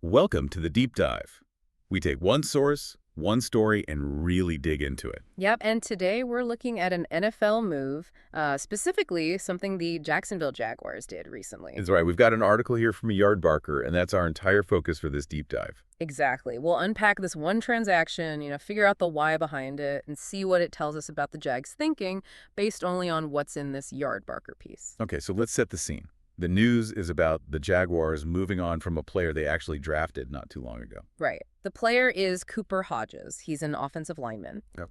Welcome to the Deep Dive. We take one source, one story, and really dig into it. Yep, and today we're looking at an NFL move, specifically something the Jacksonville Jaguars did recently. That's right. We've got an article here from a yard barker, and that's our entire focus for this deep dive. Exactly. We'll unpack this one transaction, figure out the why behind it, and see what it tells us about the Jags' thinking based only on what's in this yard barker piece. Okay, so let's set the scene. The news is about the Jaguars moving on from a player they actually drafted not too long ago. Right. The player is Cooper Hodges. He's an offensive lineman. Yep.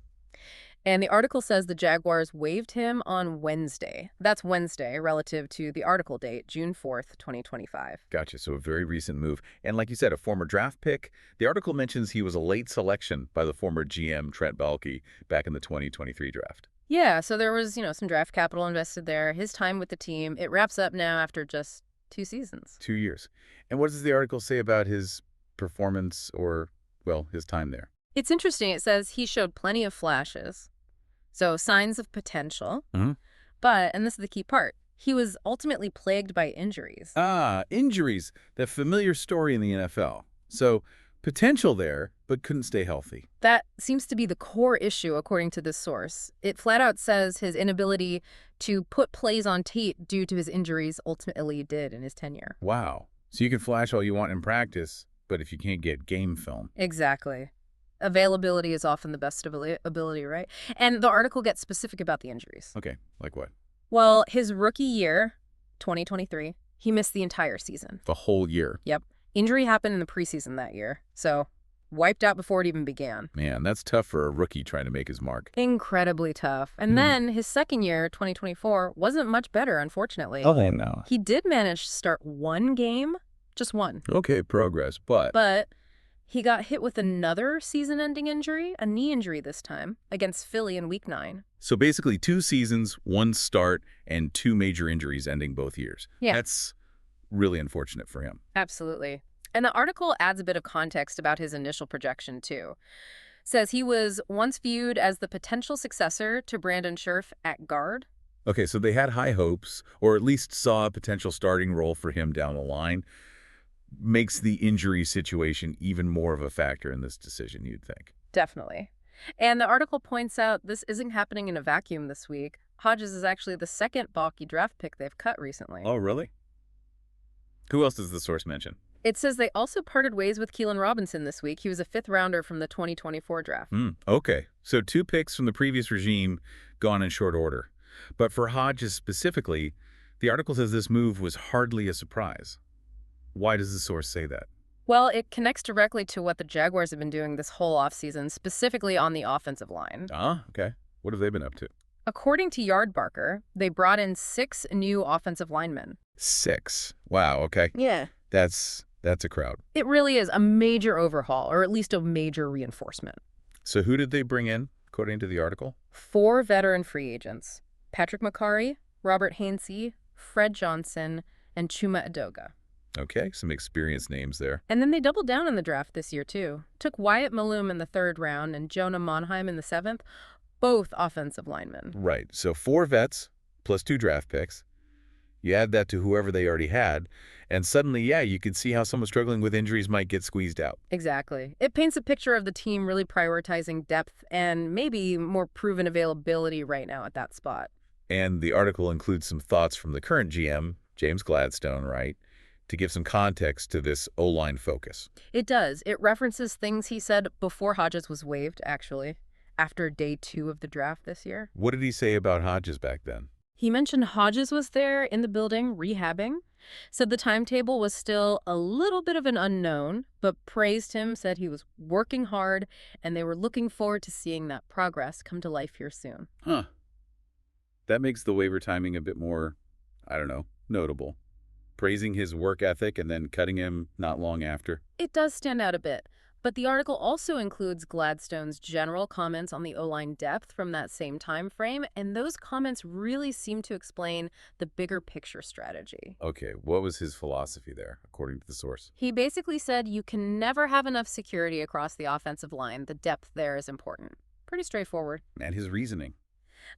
And the article says the Jaguars waived him on Wednesday. That's Wednesday relative to the article date, June 4th, 2025. Gotcha, so a very recent move. And like you said, a former draft pick. The article mentions he was a late selection by the former GM, Trent Baalke, back in the 2023 draft. Yeah, so there was, some draft capital invested there. His time with the team, it wraps up now after just 2 seasons. 2 years. And what does the article say about his performance or, well, his time there? It's interesting. It says he showed plenty of flashes, so signs of potential. But, and this is the key part, he was ultimately plagued by injuries. Injuries. That familiar story in the NFL. So, potential there, but couldn't stay healthy. That seems to be the core issue, according to this source. It flat out says his inability to put plays on tape due to his injuries ultimately did in his tenure. Wow. So you can flash all you want in practice, but if you can't get game film. Exactly. Availability is often the best ability, right? And the article gets specific about the injuries. Okay, like what? Well, his rookie year, 2023, he missed the entire season. The whole year. Yep. Injury happened in the preseason that year, so wiped out before it even began. Man, that's tough for a rookie trying to make his mark. Incredibly tough. And then his second year, 2024, wasn't much better, unfortunately. Okay, no. He did manage to start one game, just one. Okay, progress, but... But he got hit with another season-ending injury, a knee injury this time, against Philly in Week 9. So basically 2 seasons, 1 start, and 2 major injuries ending both years. Yeah. That's really unfortunate for him. Absolutely. And the article adds a bit of context about his initial projection, too. Says he was once viewed as the potential successor to Brandon Scherff at guard. Okay, so they had high hopes, or at least saw a potential starting role for him down the line. Makes the injury situation even more of a factor in this decision, you'd think. Definitely. And the article points out this isn't happening in a vacuum this week. Hodges is actually the second Baalke draft pick they've cut recently. Oh, really? Who else does the source mention? It says they also parted ways with Keelan Robinson this week. He was a 5th rounder from the 2024 draft. Okay, so 2 picks from the previous regime gone in short order. But for Hodges specifically, the article says this move was hardly a surprise. Why does the source say that? Well, it connects directly to what the Jaguars have been doing this whole offseason, specifically on the offensive line. Okay. What have they been up to? According to Yard Barker, they brought in 6 new offensive linemen. 6. Wow, okay. Yeah. That's a crowd. It really is a major overhaul, or at least a major reinforcement. So who did they bring in, according to the article? 4 veteran free agents: Patrick McCarry, Robert Hainsey, Fred Johnson, and Chuma Edoga. Okay, some experienced names there. And then they doubled down in the draft this year, too. Took Wyatt Malum in the 3rd round and Jonah Monheim in the 7th, both offensive linemen. Right, so 4 vets plus 2 draft picks. You add that to whoever they already had, and suddenly, yeah, you could see how someone struggling with injuries might get squeezed out. Exactly. It paints a picture of the team really prioritizing depth and maybe more proven availability right now at that spot. And the article includes some thoughts from the current GM, James Gladstone, right, to give some context to this O-line focus. It does. It references things he said before Hodges was waived, actually, after day 2 of the draft this year. What did he say about Hodges back then? He mentioned Hodges was there in the building rehabbing, said the timetable was still a little bit of an unknown, but praised him, said he was working hard, and they were looking forward to seeing that progress come to life here soon. Huh. That makes the waiver timing a bit more, notable. Praising his work ethic and then cutting him not long after. It does stand out a bit, but the article also includes Gladstone's general comments on the O-line depth from that same time frame, and those comments really seem to explain the bigger picture strategy. Okay, what was his philosophy there, according to the source? He basically said you can never have enough security across the offensive line. The depth there is important. Pretty straightforward. And his reasoning?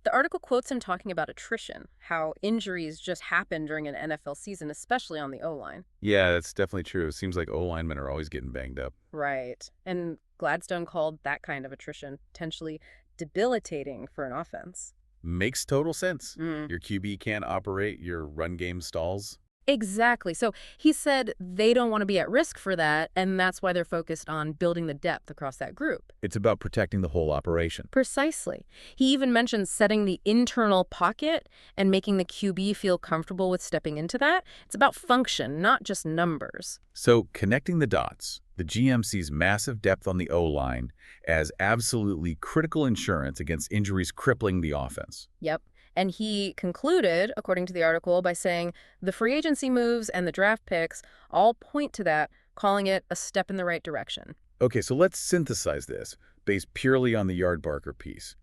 The article quotes him talking about attrition, how injuries just happen during an NFL season, especially on the O-line. Yeah, that's definitely true. It seems like O-linemen are always getting banged up. Right. And Gladstone called that kind of attrition potentially debilitating for an offense. Makes total sense. Mm. Your QB can't operate, your run game stalls. Exactly. So he said they don't want to be at risk for that, and that's why they're focused on building the depth across that group. It's about protecting the whole operation. Precisely. He even mentioned setting the internal pocket and making the QB feel comfortable with stepping into that. It's about function, not just numbers. So, connecting the dots, the GM sees massive depth on the O-line as absolutely critical insurance against injuries crippling the offense. Yep. And he concluded, according to the article, by saying the free agency moves and the draft picks all point to that, calling it a step in the right direction. Okay, so let's synthesize this, based purely on the Yardbarker piece.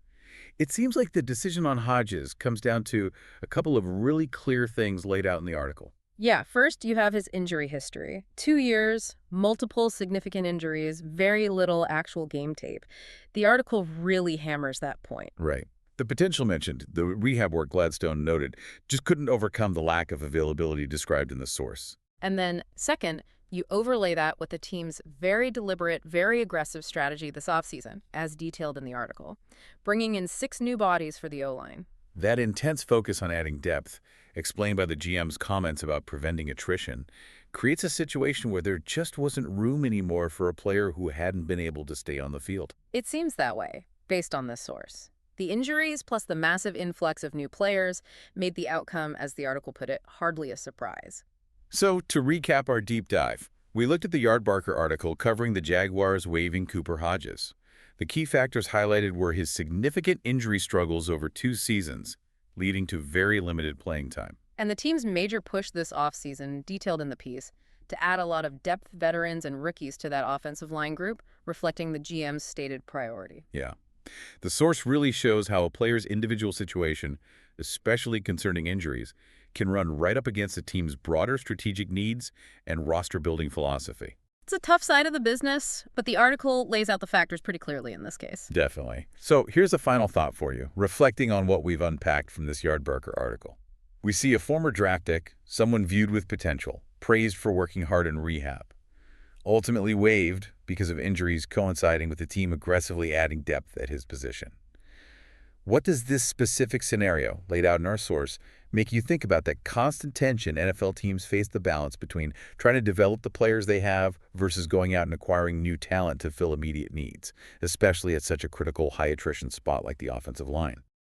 It seems like the decision on Hodges comes down to a couple of really clear things laid out in the article. Yeah, first you have his injury history. 2 years, multiple significant injuries, very little actual game tape. The article really hammers that point. Right. The potential mentioned, the rehab work Gladstone noted, just couldn't overcome the lack of availability described in the source. And then, second, you overlay that with the team's very deliberate, very aggressive strategy this offseason, as detailed in the article, bringing in 6 new bodies for the O-line. That intense focus on adding depth, explained by the GM's comments about preventing attrition, creates a situation where there just wasn't room anymore for a player who hadn't been able to stay on the field. It seems that way, based on this source. The injuries plus the massive influx of new players made the outcome, as the article put it, hardly a surprise. So, to recap our deep dive, we looked at the Yardbarker article covering the Jaguars waiving Cooper Hodges. The key factors highlighted were his significant injury struggles over 2 seasons, leading to very limited playing time. And the team's major push this offseason, detailed in the piece, to add a lot of depth veterans and rookies to that offensive line group, reflecting the GM's stated priority. Yeah. The source really shows how a player's individual situation, especially concerning injuries, can run right up against a team's broader strategic needs and roster-building philosophy. It's a tough side of the business, but the article lays out the factors pretty clearly in this case. Definitely. So here's a final thought for you, reflecting on what we've unpacked from this Yardbarker article. We see a former draft pick, someone viewed with potential, praised for working hard in rehab, ultimately waived because of injuries coinciding with the team aggressively adding depth at his position. What does this specific scenario, laid out in our source, make you think about that constant tension NFL teams face the balance between trying to develop the players they have versus going out and acquiring new talent to fill immediate needs, especially at such a critical high-attrition spot like the offensive line?